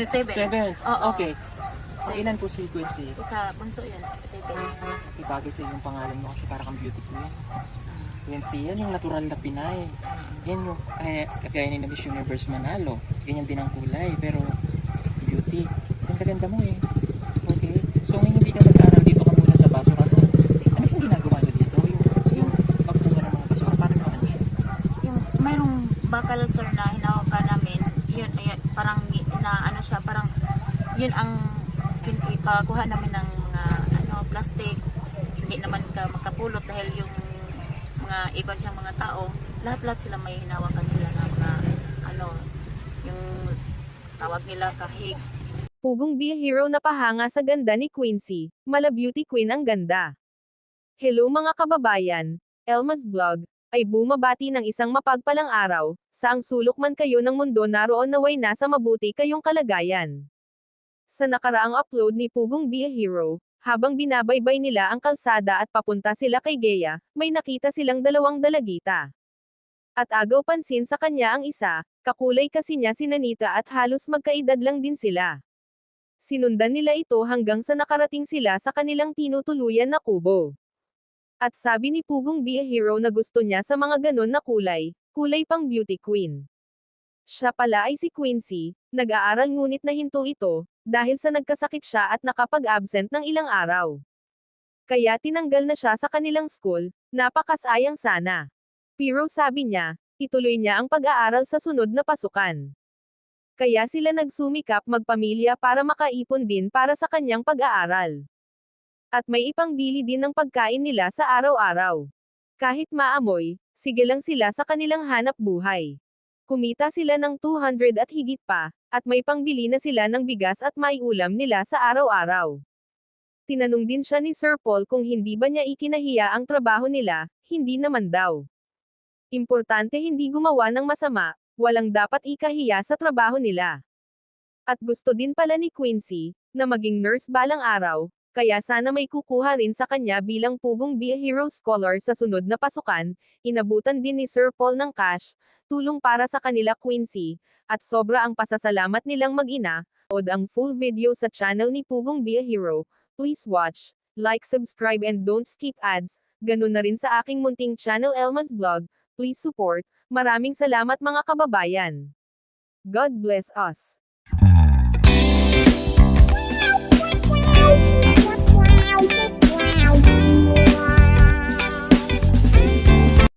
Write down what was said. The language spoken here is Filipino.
7. 7. Oo. Okay. So, ilan po si Quincy? Bunso yan, 7. Ibagay sa inyong pangalan mo kasi para kang beauty queen. Quincy, yan yung natural na Pinay. Yan yung kagaya ni Miss Universe Manalo. Ganyan din ang kulay, pero beauty. Ganda-ganda mo eh. Okay. So ngayon hindi ka mag-aaral dito ka muna sa basura. Ano pong ginagawa niyo dito? Yung pagkuha ng mga basura, parang ano siya? Yung mayroong bakal sir na hinawakan namin, yun, ayan, parang na ano siya, parang yun ang ipakuha namin ng mga plastic. Hindi naman ka makapulot dahil yung mga ibang siyang mga tao, lahat-lahat sila may hinawakan sila na mga yung tawag nila kahig. Pugong Be Hero na pahanga sa ganda ni Quincy, mala beauty queen ang ganda. Hello mga kababayan, Elma's Vlog, ay bumabati ng isang mapagpalang araw, saang sulok man kayo ng mundo naroon naway nasa mabuti kayong kalagayan. Sa nakaraang upload ni Pugong Be Hero, habang binabaybay nila ang kalsada at papunta sila kay Gea, may nakita silang dalawang dalagita. At agaw pansin sa kanya ang isa, kakulay kasi niya si Nanita at halos magkaedad lang din sila. Sinundan nila ito hanggang sa nakarating sila sa kanilang tinutuluyan na kubo. At sabi ni Pugong Be Hero na gusto niya sa mga ganon na kulay pang beauty queen. Siya pala ay si Quincy, nag-aaral ngunit nahinto ito, dahil sa nagkasakit siya at nakapag-absent ng ilang araw. Kaya tinanggal na siya sa kanilang school, napakasayang sana. Pero sabi niya, ituloy niya ang pag-aaral sa sunod na pasukan. Kaya sila nagsumikap magpamilya para makaipon din para sa kanyang pag-aaral. At may ipangbili din ng pagkain nila sa araw-araw. Kahit maamoy, sige lang sila sa kanilang hanap buhay. Kumita sila ng 200 at higit pa, at may pangbili na sila ng bigas at maiulam nila sa araw-araw. Tinanong din siya ni Sir Paul kung hindi ba niya ikinahiya ang trabaho nila, hindi naman daw. Importante hindi gumawa ng masama, walang dapat ikahiya sa trabaho nila. At gusto din pala ni Quincy, na maging nurse balang araw, kaya sana may kukuha rin sa kanya bilang Pugong Be Hero Scholar sa sunod na pasukan. Inabutan din ni Sir Paul ng cash, tulong para sa kanila Quincy, at sobra ang pasasalamat nilang mag-ina. Od ang full video sa channel ni Pugong Be Hero, please watch, like, subscribe and don't skip ads. Ganun na rin sa aking munting channel Elma's Vlog, please support. Maraming salamat mga kababayan. God bless us.